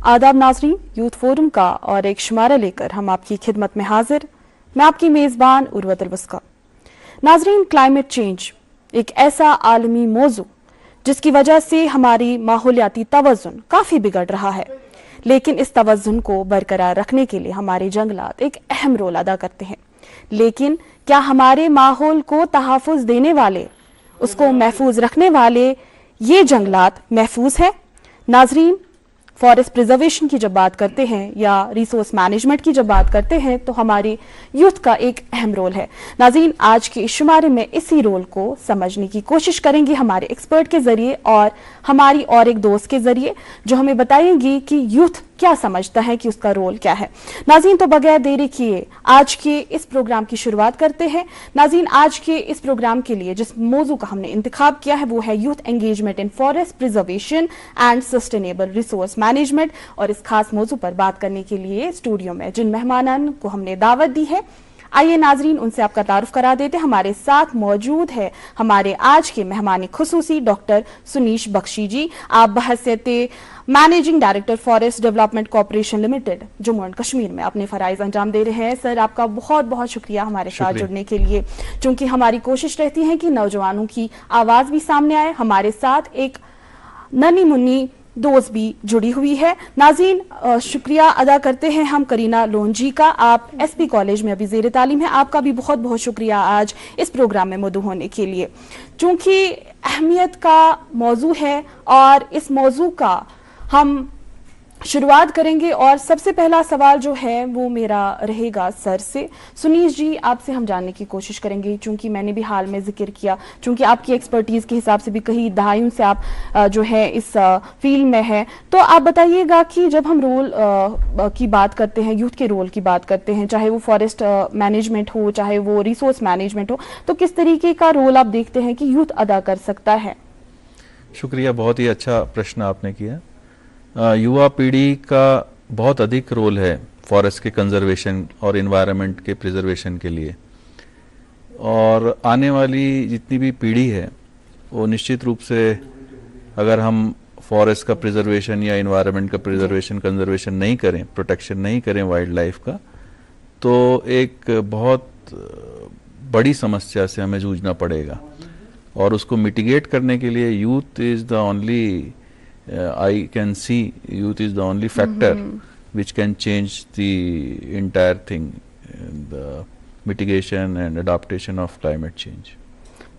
आदाब नाजरीन, youth forum का और एक शुमारा लेकर हम आपकी खिदमत में हाजिर। मैं आपकी मेज़बान उर्वत अल-वस्का। नाजरीन, क्लाइमेट चेंज एक ऐसा आलमी मौजू जिसकी वजह से हमारी माहौलियाती तवज़ुन काफ़ी बिगड़ रहा है, लेकिन इस तवज़ुन को बरकरार रखने के लिए हमारे जंगलात एक अहम रोल अदा करते हैं। लेकिन क्या हमारे माहौल को तहफ़्फ़ुज़ देने वाले, उसको महफूज रखने वाले ये जंगलात महफूज है? नाजरीन, फॉरेस्ट प्रिजर्वेशन की जब बात करते हैं या रिसोर्स मैनेजमेंट की जब बात करते हैं तो हमारी यूथ का एक अहम रोल है। नाज़रीन, आज के इस शुमारे में इसी रोल को समझने की कोशिश करेंगे हमारे एक्सपर्ट के जरिए और हमारी और एक दोस्त के जरिए, जो हमें बताएंगी कि यूथ क्या समझता है कि उसका रोल क्या है। नाज़रीन, तो बगैर देरी किए आज के इस प्रोग्राम की शुरुआत करते हैं। नाज़रीन, आज के इस प्रोग्राम के लिए जिस मौजू का हमने इंतखाब किया है वो है youth engagement in forest preservation and sustainable resource management. और इस खास मौजू पर बात करने के लिए स्टूडियो में जिन मेहमानान को हमने दावत दी है, आइए नाजरीन उनसे आपका तारुफ करा देते। हमारे साथ मौजूद है हमारे आज के मेहमान खुसूसी डॉक्टर सुनीश बख्शी जी। आप बहैसियत managing director forest development corporation limited Jammu and Kashmir में अपने फराइज अंजाम दे रहे हैं। सर, आपका बहुत बहुत शुक्रिया हमारे साथ जुड़ने के लिए, क्योंकि हमारी कोशिश रहती है कि नौजवानों की आवाज भी सामने आए। हमारे साथ एक नन्ही मुन्नी दोस्त भी जुड़ी हुई है। नाज़रीन, शुक्रिया अदा करते हैं हम करीना लोन जी का। आप एसपी कॉलेज में अभी ज़ेर तालीम है। आपका भी बहुत बहुत शुक्रिया आज इस प्रोग्राम में मौजूद होने के लिए, चूंकि अहमियत का मौजू है और इस मौजू का हम शुरुआत करेंगे। और सबसे पहला सवाल जो है वो मेरा रहेगा सर से। सुनीश जी, आपसे हम जानने की कोशिश करेंगे, चूंकि मैंने भी हाल में जिक्र किया, चूंकि आपकी एक्सपर्टीज के हिसाब से भी कई दहाइयों से आप जो है इस फील्ड में है, तो आप बताइएगा कि जब हम रोल की बात करते हैं, यूथ के रोल की बात करते हैं, चाहे वो फॉरेस्ट मैनेजमेंट हो, चाहे वो रिसोर्स मैनेजमेंट हो, तो किस तरीके का रोल आप देखते हैं कि यूथ अदा कर सकता है? शुक्रिया, बहुत ही अच्छा प्रश्न आपने किया। युवा पीढ़ी का बहुत अधिक रोल है फॉरेस्ट के कंजर्वेशन और इन्वायरमेंट के प्रिजर्वेशन के लिए, और आने वाली जितनी भी पीढ़ी है वो निश्चित रूप से अगर हम फॉरेस्ट का प्रिजर्वेशन या इन्वायरमेंट का प्रिजर्वेशन कंजर्वेशन नहीं करें, प्रोटेक्शन नहीं करें वाइल्ड लाइफ का, तो एक बहुत बड़ी समस्या से हमें जूझना पड़ेगा। और उसको मिटिगेट करने के लिए youth is the only I can see youth is the only factor which can change the entire thing, the mitigation and adaptation of climate change.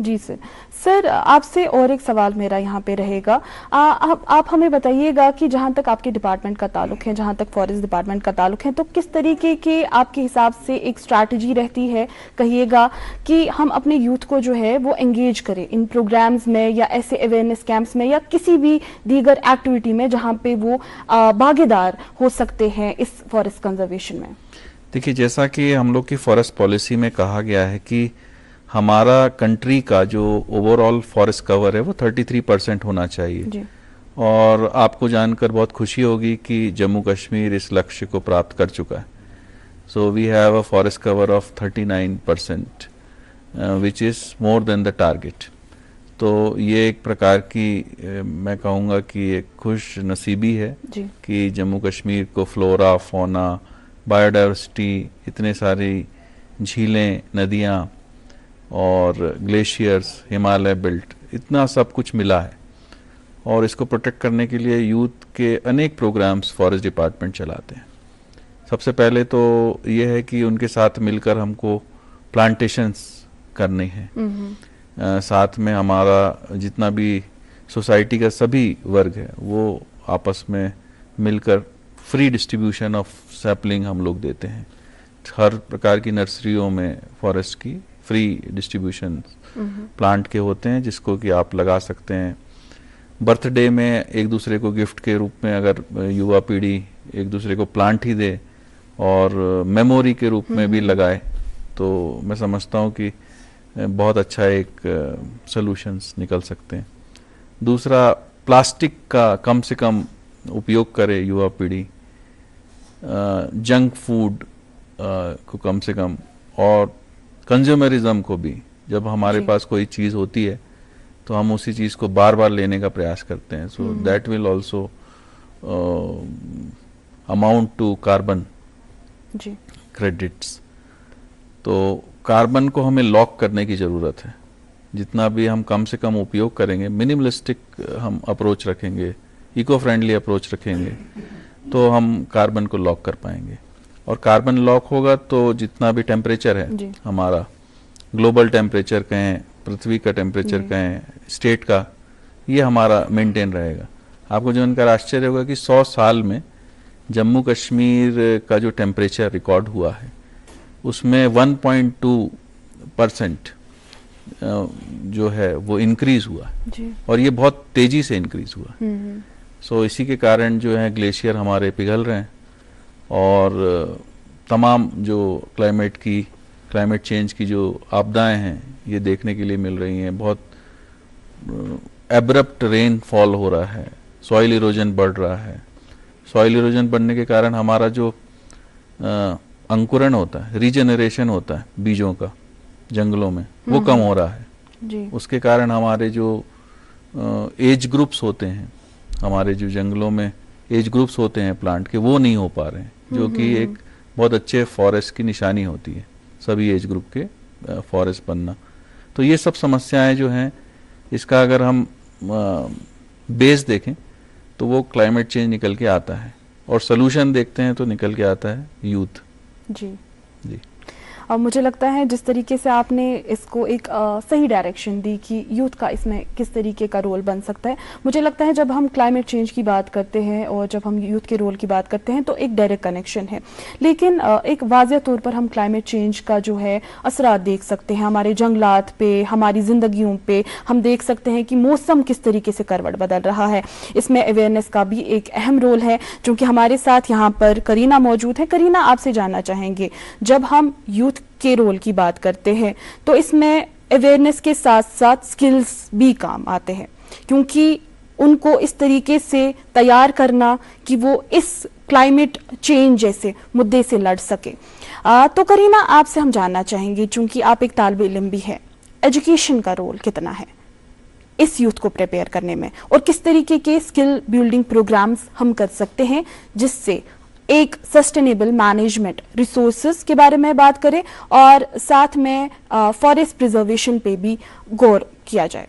जी सर। सर, आपसे और एक सवाल मेरा यहाँ पे रहेगा। आप हमें बताइएगा कि जहाँ तक आपके डिपार्टमेंट का ताल्लुक है, जहाँ तक फॉरेस्ट डिपार्टमेंट का ताल्लुक है, तो किस तरीके के आपके हिसाब से एक स्ट्रैटेजी रहती है, कहिएगा, कि हम अपने यूथ को जो है वो एंगेज करें इन प्रोग्राम्स में या ऐसे अवेयरनेस कैंप्स में या किसी भी दीगर एक्टिविटी में जहाँ पे वो भागीदार हो सकते हैं इस फॉरेस्ट कंजर्वेशन में? देखिए, जैसा कि हम लोग की फॉरेस्ट पॉलिसी में कहा गया है कि हमारा कंट्री का जो ओवरऑल फॉरेस्ट कवर है वो 33% होना चाहिए जी। और आपको जानकर बहुत खुशी होगी कि जम्मू कश्मीर इस लक्ष्य को प्राप्त कर चुका है। So we have a forest cover of 39% which is more than the target. तो ये एक प्रकार की मैं कहूँगा कि एक खुश नसीबी है जी। कि जम्मू कश्मीर को फ्लोरा, फोना, बायोडाइवर्सिटी, इतने सारी झीलें, नदियाँ और ग्लेशियर्स, हिमालय बेल्ट, इतना सब कुछ मिला है। और इसको प्रोटेक्ट करने के लिए यूथ के अनेक प्रोग्राम्स फॉरेस्ट डिपार्टमेंट चलाते हैं। सबसे पहले तो ये है कि उनके साथ मिलकर हमको प्लांटेशंस करने हैं। साथ में हमारा जितना भी सोसाइटी का सभी वर्ग है वो आपस में मिलकर फ्री डिस्ट्रीब्यूशन ऑफ सैपलिंग हम लोग देते हैं। हर प्रकार की नर्सरियों में फॉरेस्ट की फ्री डिस्ट्रीब्यूशन प्लांट के होते हैं, जिसको कि आप लगा सकते हैं। बर्थडे में एक दूसरे को गिफ्ट के रूप में अगर युवा पीढ़ी एक दूसरे को प्लांट ही दे और मेमोरी के रूप में भी लगाए, तो मैं समझता हूँ कि बहुत अच्छा एक सॉल्यूशंस निकल सकते हैं। दूसरा, प्लास्टिक का कम से कम उपयोग करे युवा पीढ़ी, जंक फूड को कम से कम, और कंज्यूमरिज्म को भी। जब हमारे पास कोई चीज़ होती है तो हम उसी चीज़ को बार बार लेने का प्रयास करते हैं। So that will also amount to carbon जी क्रेडिट्स, तो कार्बन को हमें लॉक करने की ज़रूरत है। जितना भी हम कम से कम उपयोग करेंगे, मिनिमलिस्टिक हम अप्रोच रखेंगे, इको फ्रेंडली अप्रोच रखेंगे, तो हम कार्बन को लॉक कर पाएंगे। और कार्बन लॉक होगा तो जितना भी टेम्परेचर है हमारा, ग्लोबल टेम्परेचर कहें, पृथ्वी का टेम्परेचर कहें, स्टेट का, ये हमारा मेंटेन रहेगा। आपको जानकर आश्चर्य होगा कि 100 साल में जम्मू कश्मीर का जो टेम्परेचर रिकॉर्ड हुआ है उसमें 1.2% जो है वो इंक्रीज हुआ जी। और ये बहुत तेजी से इंक्रीज हुआ। सो इसी के कारण जो है ग्लेशियर हमारे पिघल रहे हैं और तमाम जो क्लाइमेट चेंज की जो आपदाएं हैं ये देखने के लिए मिल रही हैं। बहुत एब्रप्ट रेन फॉल हो रहा है, सॉइल इरोजन बढ़ रहा है। सॉइल इरोजन बढ़ने के कारण हमारा जो अंकुरण होता है, रीजनरेशन होता है बीजों का जंगलों में, वो कम हो रहा है जी। उसके कारण हमारे जो एज ग्रुप्स होते हैं, हमारे जो जंगलों में एज ग्रुप्स होते हैं प्लांट के, वो नहीं हो पा रहे हैं, जो कि एक बहुत अच्छे फॉरेस्ट की निशानी होती है, सभी एज ग्रुप के फॉरेस्ट बनना। तो ये सब समस्याएं जो हैं, इसका अगर हम बेस देखें तो वो क्लाइमेट चेंज निकल के आता है, और सोल्यूशन देखते हैं तो निकल के आता है यूथ। जी जी। और मुझे लगता है जिस तरीके से आपने इसको एक सही डायरेक्शन दी कि यूथ का इसमें किस तरीके का रोल बन सकता है, मुझे लगता है जब हम क्लाइमेट चेंज की बात करते हैं और जब हम यूथ के रोल की बात करते हैं तो एक डायरेक्ट कनेक्शन है। लेकिन एक वाज़ेह तौर पर हम क्लाइमेट चेंज का जो है असरात देख सकते हैं हमारे जंगलात पे, हमारी ज़िंदगियों पे। हम देख सकते हैं कि मौसम किस तरीके से करवट बदल रहा है। इसमें अवेयरनेस का भी एक अहम रोल है। चूँकि हमारे साथ यहाँ पर करीना मौजूद है। करीना, आपसे जानना चाहेंगे, जब हम यूथ के रोल की बात करते हैं तो इसमें अवेयरनेस के साथ साथ स्किल्स भी काम आते हैं, क्योंकि उनको इस तरीके से तैयार करना कि वो इस क्लाइमेट चेंज जैसे मुद्दे से लड़ सके। तो करीना, आपसे हम जानना चाहेंगे, चूंकि आप एक तालिब इल्म भी है, एजुकेशन का रोल कितना है इस यूथ को प्रिपेयर करने में, और किस तरीके के स्किल बिल्डिंग प्रोग्राम्स हम कर सकते हैं जिससे एक सस्टेनेबल मैनेजमेंट रिसोर्सेज के बारे में बात करें और साथ में फॉरेस्ट प्रिजर्वेशन पे भी गौर किया जाए।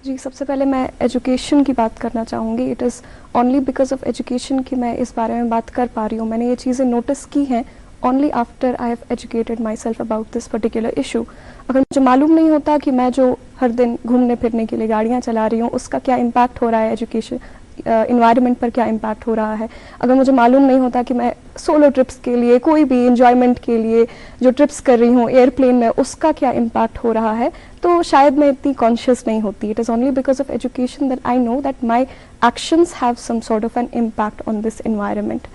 जी, सबसे पहले मैं एजुकेशन की बात करना चाहूँगी। It is only because of education कि मैं इस बारे में बात कर पा रही हूँ। मैंने ये चीज़ें नोटिस की हैं only after I have educated my self about this particular issue. अगर मुझे मालूम नहीं होता कि मैं जो हर दिन घूमने फिरने के लिए गाड़ियाँ चला रही हूँ उसका क्या इम्पैक्ट हो रहा है एजुकेशन इन्वायरमेंट पर, क्या इम्पैक्ट हो रहा है, अगर मुझे मालूम नहीं होता कि मैं सोलो ट्रिप्स के लिए, कोई भी एंजॉयमेंट के लिए जो ट्रिप्स कर रही हूँ एयरप्लेन में, उसका क्या इम्पैक्ट हो रहा है, तो शायद मैं इतनी कॉन्शियस नहीं होती। It is only because of education that I know that my actions have some sort of an impact on this environment.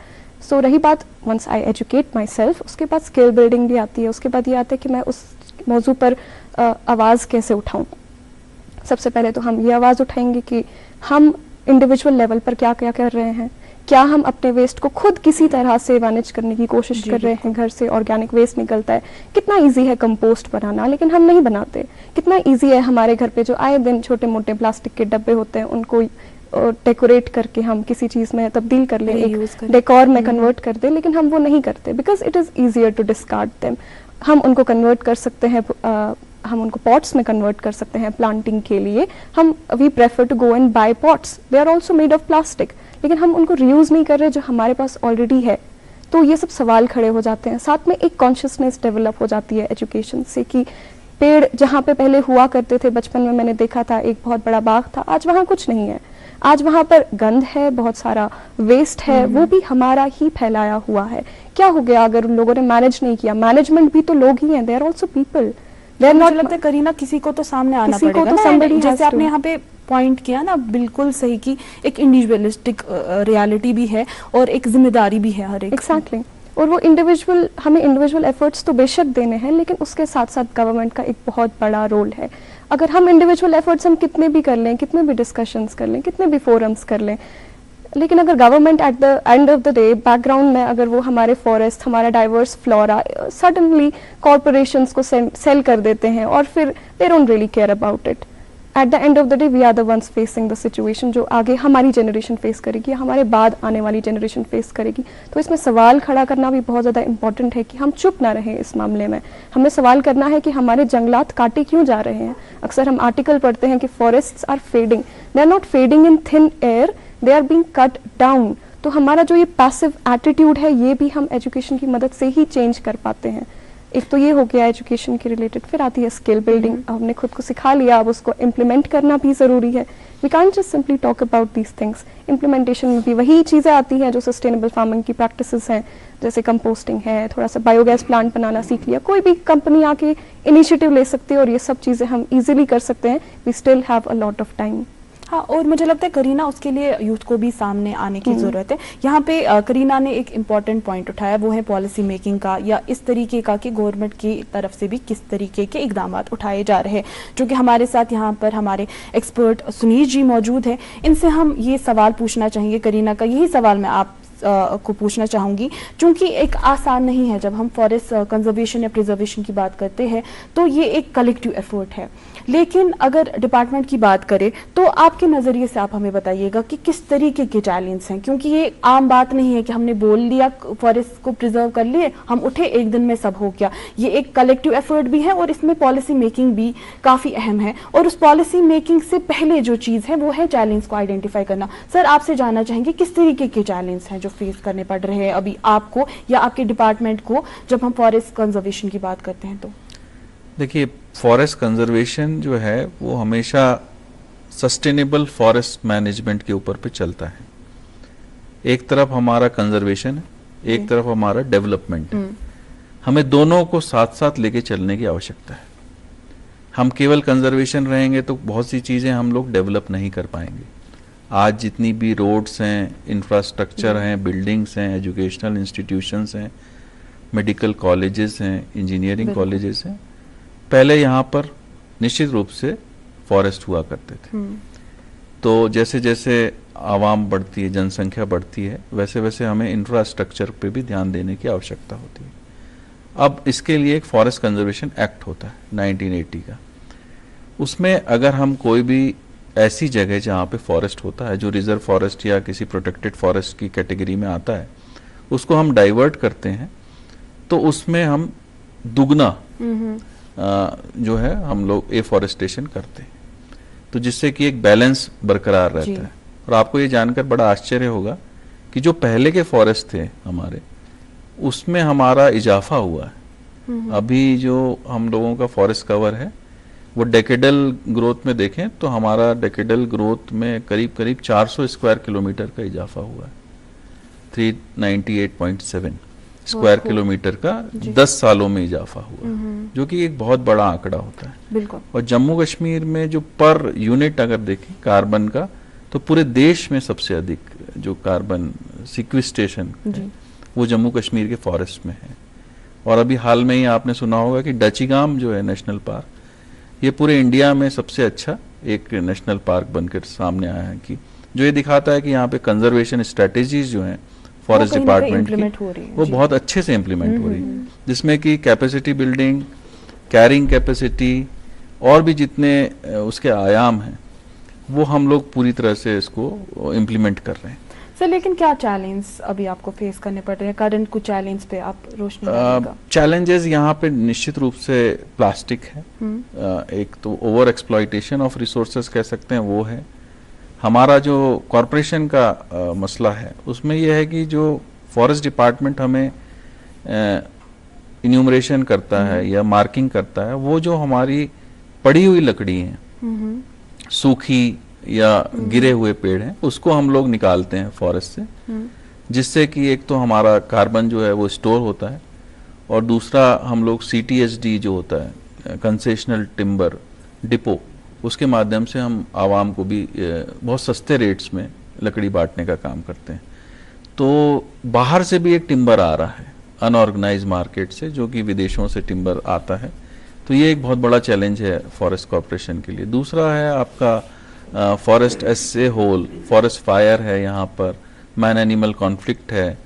So रही बात once I educate myself, उसके बाद स्किल बिल्डिंग भी आती है। उसके बाद ये आता है कि मैं उस मौजू पर आवाज़ कैसे उठाऊँ। सबसे पहले तो हम ये आवाज़ उठाएंगे कि हम इंडिविजुअल लेवल पर क्या क्या कर रहे हैं। क्या हम अपने वेस्ट को खुद किसी तरह से मैनेज करने की कोशिश कर रहे हैं। घर से ऑर्गेनिक वेस्ट निकलता है, कितना इजी है कंपोस्ट बनाना, लेकिन हम नहीं बनाते। कितना इजी है हमारे घर पे जो आए दिन छोटे मोटे प्लास्टिक के डब्बे होते हैं उनको डेकोरेट करके हम किसी चीज़ में तब्दील कर लें, एक डेकोर में कन्वर्ट कर दें, लेकिन हम वो नहीं करते because it is easier to discard them. हम उनको कन्वर्ट कर सकते हैं, हम उनको पॉट्स में कन्वर्ट कर सकते हैं प्लांटिंग के लिए। हम we prefer to go and buy pots, they are also made of plastic, लेकिन हम उनको रीयूज़ नहीं कर रहे जो हमारे पास ऑलरेडी है। तो ये सब सवाल खड़े हो जाते हैं। साथ में एक कॉन्शियसनेस डेवलप हो जाती है एजुकेशन से कि पेड़ जहाँ पे पहले हुआ करते थे, बचपन में मैंने देखा था एक बहुत बड़ा बाग था, आज वहाँ कुछ नहीं है। आज वहाँ पर गंद है, बहुत सारा वेस्ट है, वो भी हमारा ही फैलाया हुआ है। क्या हो गया अगर उन लोगों ने मैनेज नहीं किया? मैनेजमेंट भी तो लोग ही हैं, दे आर ऑल्सो पीपल। मुझे लगता है करीना किसी को तो सामने आना पड़ेगा ना, जैसे आपने यहाँ पे पॉइंट किया ना, बिल्कुल सही कि एक इंडिविजुअलिस्टिक रियलिटी भी है और एक जिम्मेदारी भी है हर एक। एग्जैक्टली। और वो इंडिविजुअल, हमें इंडिविजुअल एफर्ट्स तो बेशक देने हैं, लेकिन उसके साथ साथ गवर्नमेंट का एक बहुत बड़ा रोल है। अगर हम इंडिविजुअल एफर्ट्स हम कितने भी कर लें, कितने भी डिस्कशंस कर लें, कितने भी फोरम्स कर लें, लेकिन अगर government at the end of the day background में अगर वो हमारे फॉरेस्ट, हमारा डाइवर्स फ्लोरा सडनली कॉरपोरेशंस को सेल कर देते हैं और फिर they don't really care about it, at the end of the day we are the ones facing the situation, जो आगे हमारी जनरेशन फेस करेगी या हमारे बाद आने वाली जनरेशन फेस करेगी। तो इसमें सवाल खड़ा करना भी बहुत ज़्यादा इंपॉर्टेंट है कि हम चुप ना रहें इस मामले में। हमें सवाल करना है कि हमारे जंगलात काटे क्यों जा रहे हैं। अक्सर हम आर्टिकल पढ़ते हैं कि forests are fading, they are not fading in thin air, they are being cut down. तो हमारा जो ये पैसिव एटीट्यूड है, ये भी हम एजुकेशन की मदद से ही चेंज कर पाते हैं। एक तो ये हो गया एजुकेशन के रिलेटेड, फिर आती है स्किल बिल्डिंग। हमने खुद को सिखा लिया, अब उसको इम्प्लीमेंट करना भी ज़रूरी है। We can't just simply talk about these things. Implementation में भी वही चीज़ें आती हैं जो सस्टेनेबल फार्मिंग की प्रैक्टिसेस हैं, जैसे कंपोस्टिंग है, थोड़ा सा बायोगैस प्लांट बनाना सीख लिया। कोई भी कंपनी आके इनिशिएटिव ले सकती है और ये सब चीज़ें हम ईजिली कर सकते हैं। We still have a lot of time. हाँ, और मुझे लगता है करीना, उसके लिए यूथ को भी सामने आने की ज़रूरत है। यहाँ पे करीना ने एक इम्पॉर्टेंट पॉइंट उठाया, वो है पॉलिसी मेकिंग का, या इस तरीके का कि गवर्नमेंट की तरफ से भी किस तरीके के इकदाम उठाए जा रहे हैं। जो कि हमारे साथ यहाँ पर हमारे एक्सपर्ट सुनील जी मौजूद हैं, इनसे हम ये सवाल पूछना चाहेंगे। करीना का यही सवाल मैं आप को पूछना चाहूँगी, क्योंकि एक आसान नहीं है। जब हम फॉरेस्ट कंजर्वेशन या प्रिजर्वेशन की बात करते हैं तो ये एक कलेक्टिव एफर्ट है। लेकिन अगर डिपार्टमेंट की बात करें तो आपके नज़रिए से आप हमें बताइएगा कि किस तरीके के चैलेंज हैं, क्योंकि ये आम बात नहीं है कि हमने बोल लिया फॉरेस्ट को प्रिजर्व कर लिए, हम उठे एक दिन में सब हो गया। ये एक कलेक्टिव एफर्ट भी है और इसमें पॉलिसी मेकिंग भी काफ़ी अहम है। और उस पॉलिसी मेकिंग से पहले जो चीज़ है वो है चैलेंज को आइडेंटिफाई करना। सर, आपसे जानना चाहेंगे किस तरीके के चैलेंज हैं जो फेस करने पड़ रहे हैं अभी आपको या आपके डिपार्टमेंट को जब हम फॉरेस्ट कंजर्वेशन की बात करते हैं? तो देखिए, फॉरेस्ट कंजर्वेशन जो है वो हमेशा सस्टेनेबल फॉरेस्ट मैनेजमेंट के ऊपर पे चलता है। एक तरफ हमारा कंजर्वेशन है, एक तरफ हमारा डेवलपमेंट है। हमें दोनों को साथ साथ लेके चलने की आवश्यकता है। हम केवल कंजर्वेशन रहेंगे तो बहुत सी चीज़ें हम लोग डेवलप नहीं कर पाएंगे। आज जितनी भी रोड्स हैं, इंफ्रास्ट्रक्चर हैं, बिल्डिंग्स हैं, एजुकेशनल इंस्टीट्यूशंस हैं, मेडिकल कॉलेजेस हैं, इंजीनियरिंग कॉलेजेस हैं, पहले यहाँ पर निश्चित रूप से फॉरेस्ट हुआ करते थे। तो जैसे जैसे आवाम बढ़ती है, जनसंख्या बढ़ती है, वैसे वैसे हमें इंफ्रास्ट्रक्चर पे भी ध्यान देने की आवश्यकता होती है। अब इसके लिए एक फॉरेस्ट कंजर्वेशन एक्ट होता है 1980 का। उसमें अगर हम कोई भी ऐसी जगह जहाँ पे फॉरेस्ट होता है, जो रिजर्व फॉरेस्ट या किसी प्रोटेक्टेड फॉरेस्ट की कैटेगरी में आता है, उसको हम डाइवर्ट करते हैं, तो उसमें हम दुगना जो है हम लोग एफॉरेस्टेशन करते हैं, तो जिससे कि एक बैलेंस बरकरार रहता है। और आपको ये जानकर बड़ा आश्चर्य होगा कि जो पहले के फॉरेस्ट थे हमारे, उसमें हमारा इजाफा हुआ है। अभी जो हम लोगों का फॉरेस्ट कवर है वो डेकेडल ग्रोथ में देखें तो हमारा डेकेडल ग्रोथ में करीब करीब 400 स्क्वायर किलोमीटर का इजाफा हुआ है। 398.7 स्क्वायर किलोमीटर का 10 सालों में इजाफा हुआ, जो कि एक बहुत बड़ा आंकड़ा होता है। बिल्कुल। और जम्मू कश्मीर में जो पर यूनिट अगर देखें कार्बन का, तो पूरे देश में सबसे अधिक जो कार्बन सिक्विस्टेशन है वो जम्मू कश्मीर के फॉरेस्ट में है। और अभी हाल में ही आपने सुना होगा कि डचीगाम जो है नेशनल पार्क, ये पूरे इंडिया में सबसे अच्छा एक नेशनल पार्क बनकर सामने आया है, कि जो ये दिखाता है कि यहाँ पे कंजर्वेशन स्ट्रेटेजीज जो हैं फॉरेस्ट डिपार्टमेंट की, वो बहुत अच्छे से इम्प्लीमेंट हो रही है, जिसमें कि कैपेसिटी बिल्डिंग, कैरिंग कैपेसिटी और भी जितने उसके आयाम हैं वो हम लोग पूरी तरह से इसको इम्प्लीमेंट कर रहे हैं। सर, लेकिन क्या चैलेंज अभी आपको फेस करने पड़ रहे हैं? करंट कुछ चैलेंज पे आप रोशनी डालिएगा। चैलेंजेस यहाँ पे निश्चित रूप से प्लास्टिक है, एक तो ओवर एक्सप्लॉइटेशन ऑफ रिसोर्सेज कह सकते हैं वो है। हमारा जो कॉरपोरेशन का मसला है उसमें यह है कि जो फॉरेस्ट डिपार्टमेंट हमें इन्यूमरेशन करता है या मार्किंग करता है, वो जो हमारी पड़ी हुई लकड़ी है, सूखी या गिरे हुए पेड़ हैं, उसको हम लोग निकालते हैं फॉरेस्ट से, जिससे कि एक तो हमारा कार्बन जो है वो स्टोर होता है, और दूसरा हम लोग CTSD जो होता है कंसेशनल टिम्बर डिपो, उसके माध्यम से हम आवाम को भी बहुत सस्ते रेट्स में लकड़ी बांटने का काम करते हैं। तो बाहर से भी एक टिम्बर आ रहा है अनऑर्गेनाइज मार्केट से, जो कि विदेशों से टिम्बर आता है, तो ये एक बहुत बड़ा चैलेंज है फॉरेस्ट कॉर्पोरेशन के लिए। दूसरा है आपका forest as a whole, forest fire है, यहाँ पर मैन एनिमल कॉन्फ्लिक्ट है,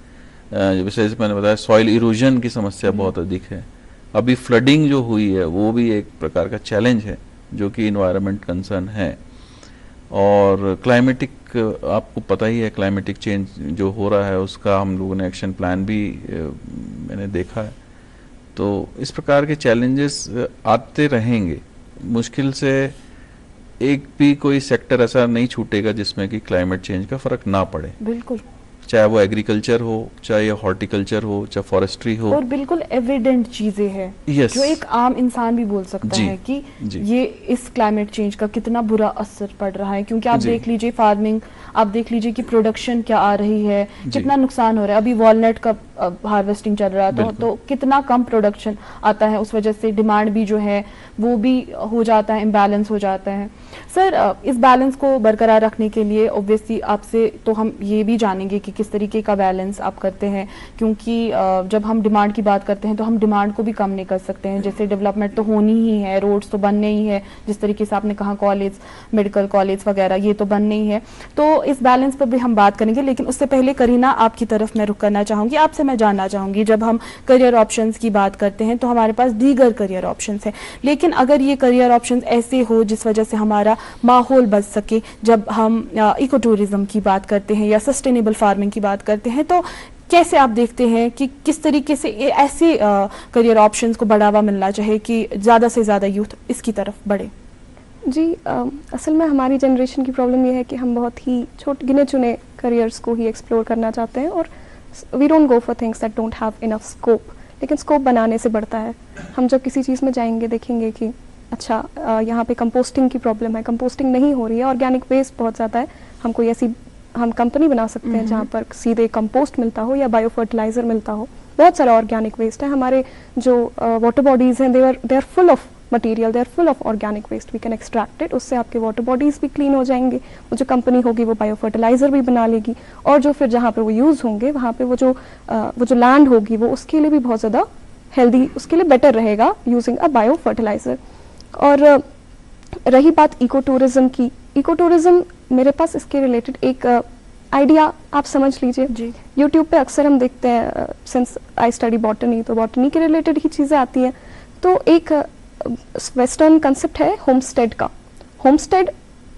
जैसे मैंने बताया सॉइल इरोजन की समस्या बहुत अधिक है। अभी फ्लडिंग जो हुई है वो भी एक प्रकार का चैलेंज है जो कि इन्वायरमेंट कंसर्न है। और क्लाइमेटिक, आपको पता ही है क्लाइमेटिक चेंज जो हो रहा है उसका हम लोगों ने एक्शन प्लान भी मैंने देखा है। तो इस प्रकार के चैलेंजेस आते रहेंगे, मुश्किल से एक भी कोई सेक्टर ऐसा नहीं छूटेगा जिसमें कि क्लाइमेट चेंज का फर्क ना पड़े। बिल्कुल, चाहे वो एग्रीकल्चर हो, चाहे हॉर्टिकल्चर हो, चाहे फॉरेस्ट्री हो। और बिल्कुल एविडेंट चीजें हैं Yes. जो एक आम इंसान भी बोल सकता जी, है कि जी। ये इस क्लाइमेट चेंज का कितना बुरा असर पड़ रहा है। क्योंकि आप जी। देख लीजिए फार्मिंग, आप देख लीजिए कि प्रोडक्शन क्या आ रही है, जी। कितना नुकसान हो रहा है। अभी वॉलनट का हार्वेस्टिंग चल रहा है तो बिल्कुल। कितना कम प्रोडक्शन आता है, उस वजह से डिमांड भी जो है वो भी हो जाता है, इम्बैलेंस हो जाता है। सर, इस बैलेंस को बरकरार रखने के लिए ऑब्वियसली आपसे तो हम ये भी जानेंगे कि किस तरीके का बैलेंस आप करते हैं, क्योंकि जब हम डिमांड की बात करते हैं तो हम डिमांड को भी कम नहीं कर सकते हैं। जैसे डेवलपमेंट तो होनी ही है, रोड्स तो बनने ही है, जिस तरीके से आपने कहा कॉलेज, मेडिकल कॉलेज वगैरह ये तो बनने ही है। तो इस बैलेंस पर भी हम बात करेंगे, लेकिन उससे पहले करीना आपकी तरफ मैं रुख करना चाहूँगी। आपसे मैं जानना चाहूँगी, जब हम करियर ऑप्शंस की बात करते हैं तो हमारे पास दीगर करियर ऑप्शंस हैं, लेकिन अगर ये करियर ऑप्शंस ऐसे हो जिस वजह से हमारा माहौल बच सके, जब हम इको टूरिज्म की बात करते हैं या सस्टेनेबल फार्मिंग की बात करते हैं, तो कैसे आप देखते हैं कि किस तरीके से ऐसे करियर ऑप्शंस को बढ़ावा मिलना चाहिए कि ज़्यादा से ज़्यादा यूथ इसकी तरफ बढ़े? जी, असल में हमारी जनरेशन की प्रॉब्लम ये है कि हम बहुत ही गिने चुने करियर्स को ही एक्सप्लोर करना चाहते हैं और we don't go for things that don't have enough scope. लेकिन स्कोप बनाने से बढ़ता है। हम जब किसी चीज़ में जाएंगे देखेंगे कि अच्छा, यहाँ पे कंपोस्टिंग की प्रॉब्लम है, कंपोस्टिंग नहीं हो रही है, ऑर्गेनिक वेस्ट बहुत ज़्यादा है, हम कोई ऐसी हम कंपनी बना सकते हैं जहाँ पर सीधे कंपोस्ट मिलता हो या बायो फर्टिलाइज़र मिलता हो। बहुत सारा ऑर्गेनिक वेस्ट है, हमारे जो वाटर बॉडीज़ हैं they are full of material, they are full of organic waste, we can extract it. उससे आपके वाटर बॉडीज़ भी क्लीन हो जाएंगे, वो जो कंपनी होगी वो बायो फर्टिलाइज़र भी बना लेगी, और जो फिर जहाँ पर वो यूज़ होंगे वहाँ पे वो जो लैंड होगी वो उसके लिए भी बहुत ज़्यादा हेल्दी, उसके लिए बेटर रहेगा यूजिंग अ बायो फर्टिलाइज़र। और रही बात इको टूरिज्म की, इको टूरिज्म मेरे पास इसके रिलेटेड एक आइडिया आप समझ लीजिए। जी। यूट्यूब पे अक्सर हम देखते हैं, सिंस आई स्टडी बॉटनी, तो बॉटनी के रिलेटेड ही चीज़ें आती हैं। तो एक वेस्टर्न कंसेप्ट है होमस्टेड का। होमस्टेड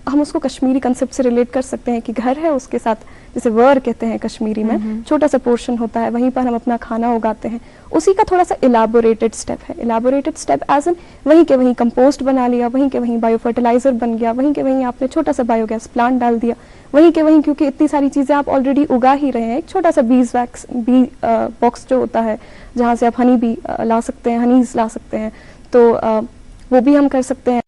हम उसको कश्मीरी कंसेप्ट से रिलेट कर सकते हैं कि घर है, उसके साथ जैसे वर कहते हैं कश्मीरी में, छोटा सा पोर्शन होता है, वहीं पर हम अपना खाना उगाते हैं। उसी का थोड़ा सा इलाबोरेटेड स्टेप है। इलाबोरेटेड स्टेप एज एन वहीं के वहीं कंपोस्ट बना लिया, वहीं के वहीं बायो फर्टिलाइजर बन गया, वहीं के वहीं आपने छोटा सा बायोगैस प्लांट डाल दिया, वहीं के वहीं, क्योंकि इतनी सारी चीज़ें आप ऑलरेडी उगा ही रहे हैं। एक छोटा सा बी बॉक्स जो होता है जहाँ से आप हनी भी ला सकते हैं, हनीज ला सकते हैं, तो वो भी हम कर सकते हैं।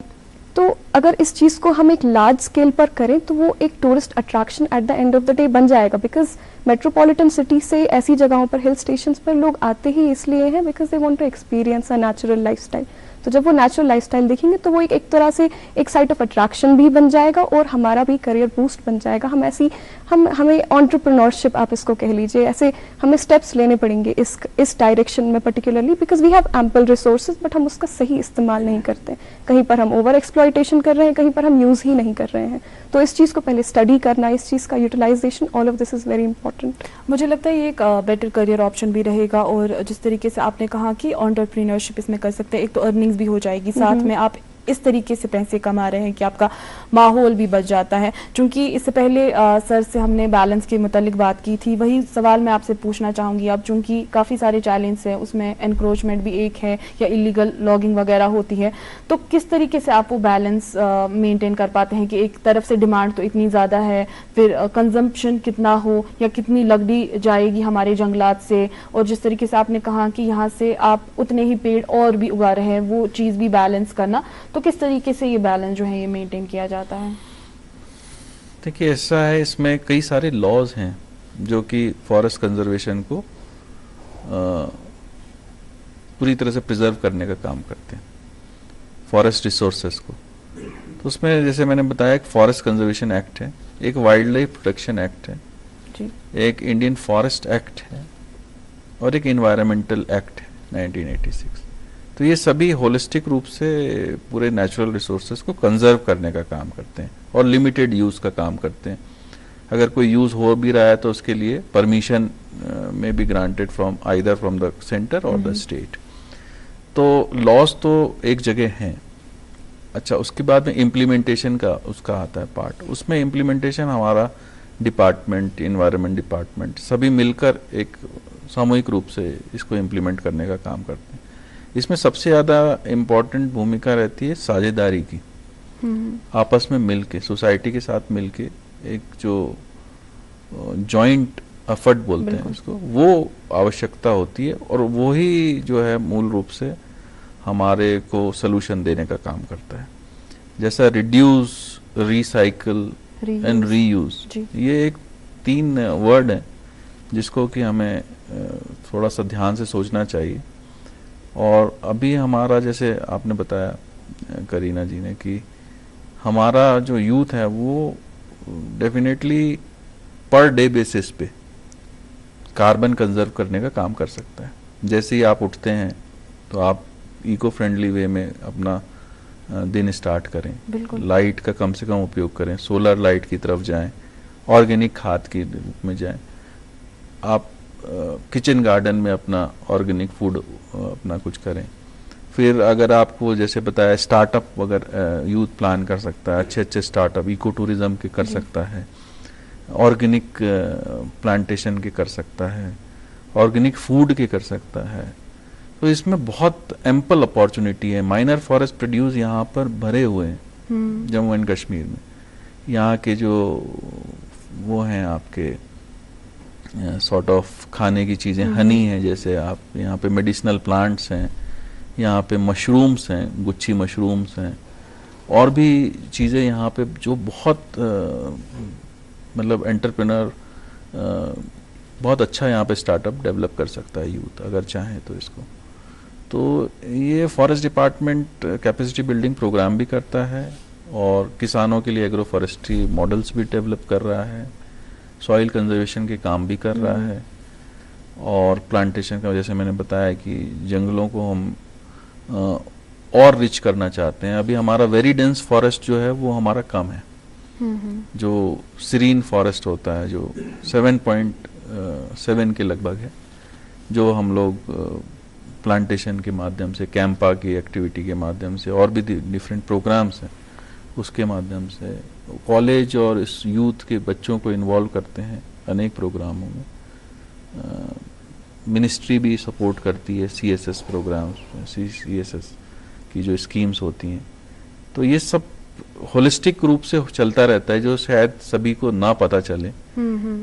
तो अगर इस चीज़ को हम एक लार्ज स्केल पर करें तो वो एक tourist attraction eight the end of the day बन जाएगा। बिकॉज मेट्रोपॉलिटन सिटी से ऐसी जगहों पर, हिल स्टेशंस पर लोग आते ही इसलिए हैं because they want to experience a natural lifestyle. तो जब वो नेचुरल लाइफस्टाइल देखेंगे तो वो एक तरह से एक साइट ऑफ अट्रैक्शन भी बन जाएगा और हमारा भी करियर बूस्ट बन जाएगा। हमें एंटरप्रेन्योरशिप आप इसको कह लीजिए, ऐसे हमें स्टेप्स लेने पड़ेंगे इस डायरेक्शन में particularly, because we have ample resources but हम उसका सही इस्तेमाल नहीं करते। कहीं पर हम ओवर एक्सप्लॉयटेशन कर रहे हैं, कहीं पर हम यूज़ ही नहीं कर रहे हैं। तो इस चीज़ को पहले स्टडी करना, इस चीज़ का utilization, all of this is very important. मुझे लगता है ये एक बेटर करियर ऑप्शन भी रहेगा। और जिस तरीके से आपने कहा कि एंटरप्रेन्योरशिप इसमें कर सकते हैं, एक तो अर्निंग्स भी हो जाएगी, साथ में आप इस तरीके से पैसे कमा रहे हैं कि आपका माहौल भी बच जाता है। क्योंकि इससे पहले सर से हमने बैलेंस के मुतालिक बात की थी, वही सवाल मैं आपसे पूछना चाहूँगी अब, चूँकि काफ़ी सारे चैलेंज हैं, उसमें एनक्रोचमेंट भी एक है या इलीगल लॉगिंग वगैरह होती है, तो किस तरीके से आप वो बैलेंस मेंटेन कर पाते हैं कि एक तरफ से डिमांड तो इतनी ज़्यादा है, फिर कंजम्पशन कितना हो या कितनी लकड़ी जाएगी हमारे जंगलात से, और जिस तरीके से आपने कहा कि यहाँ से आप उतने ही पेड़ और भी उगा रहे हैं, वो चीज़ भी बैलेंस करना, तो किस तरीके से ये बैलेंस जो है ये मेंटेन किया जाता है? देखिए, ऐसा है, इसमें कई सारे लॉज हैं जो कि फॉरेस्ट कंजर्वेशन को पूरी तरह से प्रिजर्व करने का काम करते हैं, फॉरेस्ट रिसोर्सेज को। तो उसमें जैसे मैंने बताया, एक फॉरेस्ट कंजर्वेशन एक्ट है, एक वाइल्ड लाइफ प्रोटेक्शन एक्ट है जी, एक इंडियन फॉरेस्ट एक्ट है और एक इन्वायरमेंटल एक्ट है 1986। तो ये सभी होलिस्टिक रूप से पूरे नेचुरल रिसोर्सेज को कंजर्व करने का काम करते हैं और लिमिटेड यूज़ का काम करते हैं। अगर कोई यूज़ हो भी रहा है तो उसके लिए परमिशन में be granted from either from the centre और द स्टेट। तो लॉज तो एक जगह हैं, अच्छा, उसके बाद में इम्प्लीमेंटेशन का उसका आता है पार्ट। उसमें इम्प्लीमेंटेशन हमारा डिपार्टमेंट, इन्वायरमेंट डिपार्टमेंट सभी मिलकर एक सामूहिक रूप से इसको इम्प्लीमेंट करने का काम करते हैं। इसमें सबसे ज़्यादा इम्पोर्टेंट भूमिका रहती है साझेदारी की, आपस में मिलके, सोसाइटी के साथ मिलके एक जो जॉइंट एफर्ट बोलते हैं उसको, वो आवश्यकता होती है और वो ही जो है मूल रूप से हमारे को सोल्यूशन देने का काम करता है। जैसा रिड्यूस, रिसाइकल एंड रीयूज, ये एक 3 वर्ड है जिसको कि हमें थोड़ा सा ध्यान से सोचना चाहिए। और अभी हमारा, जैसे आपने बताया करीना जी ने, कि हमारा जो यूथ है वो डेफिनेटली पर डे बेसिस पे कार्बन कंजर्व करने का काम कर सकता है। जैसे ही आप उठते हैं तो आप इको फ्रेंडली वे में अपना दिन स्टार्ट करें, लाइट का कम से कम उपयोग करें, सोलर लाइट की तरफ जाएं, ऑर्गेनिक खाद के रूप में जाएं, आप किचन गार्डन में अपना ऑर्गेनिक फूड अपना कुछ करें। फिर अगर आपको जैसे बताया स्टार्टअप अगर यूथ प्लान कर सकता है, अच्छे अच्छे स्टार्टअप इको टूरिज्म के कर सकता है, ऑर्गेनिक प्लांटेशन के कर सकता है, ऑर्गेनिक फूड के कर सकता है। तो इसमें बहुत एम्पल अपॉर्चुनिटी है। माइनर फॉरेस्ट प्रोड्यूस यहाँ पर भरे हुए हैं जम्मू एंड कश्मीर में। यहाँ के जो वो हैं आपके सॉर्ट ऑफ खाने की चीज़ें, हनी है जैसे, आप यहाँ पे मेडिसिनल प्लांट्स हैं, यहाँ पे मशरूम्स हैं, गुच्छी मशरूम्स हैं, और भी चीज़ें यहाँ पे जो बहुत मतलब एंटरप्रेन्योर बहुत अच्छा यहाँ पे स्टार्टअप डेवलप कर सकता है यूथ अगर चाहे तो इसको। तो ये forest department capacity building program भी करता है और किसानों के लिए एग्रो फॉरेस्ट्री मॉडल्स भी डेवलप कर रहा है, सॉइल कंजर्वेशन के काम भी कर रहा है, और प्लांटेशन का, जैसे मैंने बताया कि जंगलों को हम और रिच करना चाहते हैं। अभी हमारा वेरी डेंस फॉरेस्ट जो है वो हमारा कम है। जो सीरीन फॉरेस्ट होता है जो 7.7 के लगभग है, जो हम लोग प्लांटेशन के माध्यम से, कैंपा की एक्टिविटी के माध्यम से, और भी डिफरेंट प्रोग्राम्स हैं उसके माध्यम से कॉलेज और इस यूथ के बच्चों को इन्वॉल्व करते हैं अनेक प्रोग्रामों में। मिनिस्ट्री भी सपोर्ट करती है CSS प्रोग्राम्स, CSS की जो स्कीम्स होती हैं। तो ये सब होलिस्टिक रूप से चलता रहता है, जो शायद सभी को ना पता चले,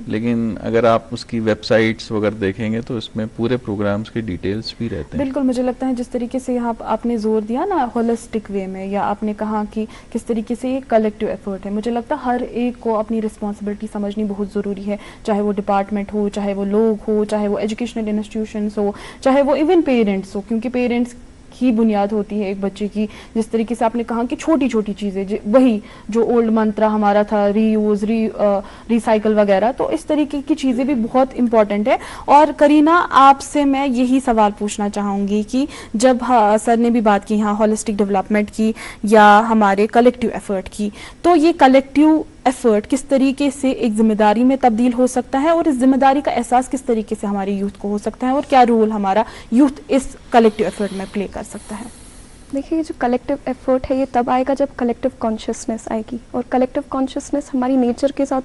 लेकिन अगर आप उसकी वेबसाइट्स वगैरह देखेंगे तो इसमें पूरे प्रोग्राम्स के डिटेल्स भी रहते हैं। बिल्कुल, मुझे लगता है जिस तरीके से यहाँ आपने जोर दिया ना होलिस्टिक वे में, या आपने कहा कि किस तरीके से ये कलेक्टिव एफर्ट है, मुझे लगता है हर एक को अपनी रिस्पॉन्सिबिलिटी समझनी बहुत ज़रूरी है, चाहे वो डिपार्टमेंट हो, चाहे वो लोग हो, चाहे वो एजुकेशनल इंस्टीट्यूशंस हो, चाहे वो इवन पेरेंट्स हो, क्योंकि पेरेंट्स ही बुनियाद होती है एक बच्चे की। जिस तरीके से आपने कहा कि छोटी छोटी चीज़ें, वही जो ओल्ड मंत्रा हमारा था, रीयूज, रिसाइकल वगैरह, तो इस तरीके की चीज़ें भी बहुत इंपॉर्टेंट है। और करीना, आपसे मैं यही सवाल पूछना चाहूँगी कि जब सर ने भी बात की यहाँ हॉलिस्टिक डेवलपमेंट की या हमारे कलेक्टिव एफर्ट की, तो ये कलेक्टिव एफर्ट किस तरीके से एक जिम्मेदारी में तब्दील हो सकता है, और इस जिम्मेदारी का एहसास किस तरीके से हमारे यूथ को हो सकता है, और क्या रोल हमारा यूथ इस कलेक्टिव एफर्ट में प्ले कर सकता है? देखिए, ये जो कलेक्टिव एफर्ट है ये तब आएगा जब कलेक्टिव कॉन्शियसनेस आएगी, और कलेक्टिव कॉन्शियसनेस हमारी नेचर के साथ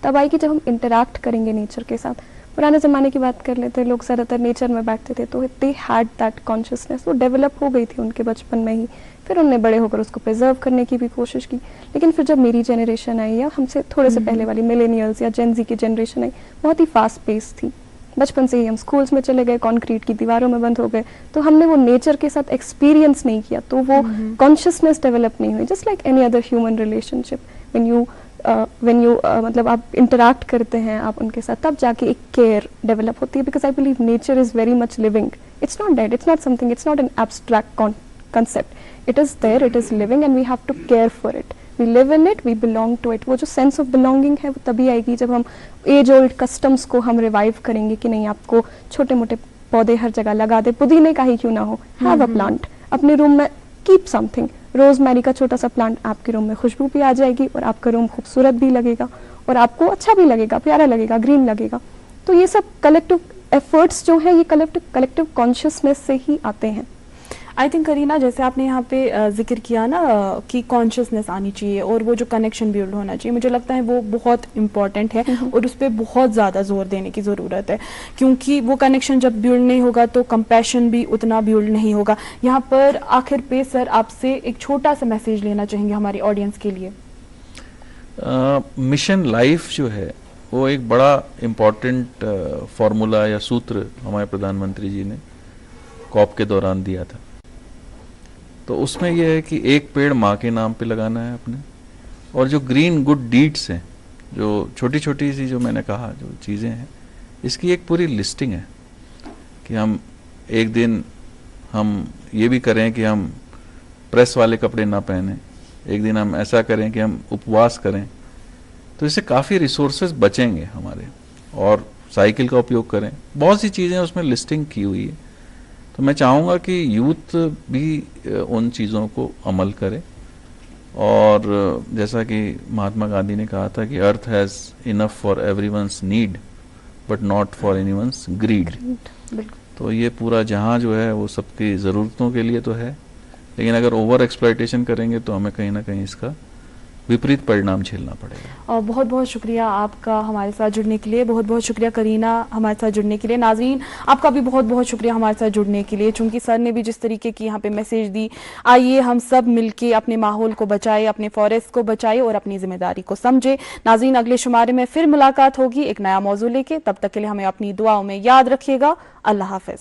तब आएगी जब हम इंटरैक्ट करेंगे नेचर के साथ। पुराने ज़माने की बात कर लेते हैं, लोग ज़्यादातर नेचर में बैठते थे, तो दे हैड दैट कॉन्शियसनेस, वो डेवलप हो गई थी उनके बचपन में ही, फिर उनने बड़े होकर उसको प्रिजर्व करने की भी कोशिश की। लेकिन फिर जब मेरी जनरेशन आई या हमसे थोड़े से पहले वाली मिलेनियल्स या जेन ज़ी की जनरेशन आई, बहुत ही फास्ट पेस थी। बचपन से ही हम स्कूल्स में चले गए, कंक्रीट की दीवारों में बंद हो गए, तो हमने वो नेचर के साथ एक्सपीरियंस नहीं किया, तो वो कॉन्शियसनेस डेवलप नहीं हुई। Just like any other human relationship, when you मतलब आप इंटरैक्ट करते हैं आप उनके साथ, तब जाके एक केयर डेवलप होती है। Because I believe nature is very much living, it's not dead, it's not something, it's not an abstract concept, it is there, it is living and we have to care for it, we live in it, we belong to it। वो जो sense of belonging है वो तभी आएगी जब हम as old customs को हम रिवाइव करेंगे कि नहीं, आपको छोटे मोटे पौधे हर जगह लगा दे, पुदीने का ही क्यों ना हो, हैव अ प्लांट अपने रूम में, कीप समथिंग, रोजमेरी का छोटा सा प्लांट, आपके रूम में खुशबू भी आ जाएगी और आपका रूम खूबसूरत भी लगेगा और आपको अच्छा भी लगेगा, प्यारा लगेगा, ग्रीन लगेगा। तो ये सब कलेक्टिव एफर्ट्स जो हैं ये कलेक्टिव कॉन्शियसनेस से ही आते हैं। आई थिंक करीना, जैसे आपने यहाँ पे जिक्र किया ना कि कॉन्शियसनेस आनी चाहिए और वो जो कनेक्शन बिल्ड होना चाहिए, मुझे लगता है वो बहुत इंपॉर्टेंट है और उस पर बहुत ज़्यादा जोर देने की ज़रूरत है, क्योंकि वो कनेक्शन जब बिल्ड नहीं होगा तो कंपैशन भी उतना बिल्ड नहीं होगा। यहाँ पर आखिर पे सर आपसे एक छोटा सा मैसेज लेना चाहेंगे हमारी ऑडियंस के लिए। मिशन लाइफ जो है वो एक बड़ा इम्पॉर्टेंट फॉर्मूला या सूत्र हमारे प्रधानमंत्री जी ने कॉप के दौरान दिया था। तो उसमें यह है कि एक पेड़ माँ के नाम पे लगाना है अपने, और जो ग्रीन गुड डीड्स हैं, जो छोटी छोटी सी जो मैंने कहा जो चीज़ें हैं, इसकी एक पूरी लिस्टिंग है कि हम एक दिन हम ये भी करें कि हम प्रेस वाले कपड़े ना पहने, एक दिन हम ऐसा करें कि हम उपवास करें, तो इससे काफ़ी रिसोर्सेज बचेंगे हमारे, और साइकिल का उपयोग करें, बहुत सी चीज़ें उसमें लिस्टिंग की हुई है। तो मैं चाहूँगा कि यूथ भी उन चीज़ों को अमल करे, और जैसा कि महात्मा गांधी ने कहा था कि earth has enough for everyone's need but not for anyone's greed. तो ये पूरा जहाँ जो है वो सबकी ज़रूरतों के लिए तो है, लेकिन अगर ओवर एक्सप्लॉयटेशन करेंगे तो हमें कहीं ना कहीं इसका विपरीत परिणाम झेलना पड़ेगा। और बहुत बहुत शुक्रिया आपका हमारे साथ जुड़ने के लिए, बहुत बहुत शुक्रिया करीना हमारे साथ जुड़ने के लिए। नाज़रीन, आपका भी बहुत बहुत शुक्रिया हमारे साथ जुड़ने के लिए, चूंकि सर ने भी जिस तरीके की यहाँ पे मैसेज दी, आइए हम सब मिलके अपने माहौल को बचाए, अपने फॉरेस्ट को बचाए और अपनी जिम्मेदारी को समझे। नाज़रीन, अगले शुमारे में फिर मुलाकात होगी एक नया मौजू लेके, तब तक के लिए हमें अपनी दुआओं में याद रखिएगा। अल्लाह हाफिज।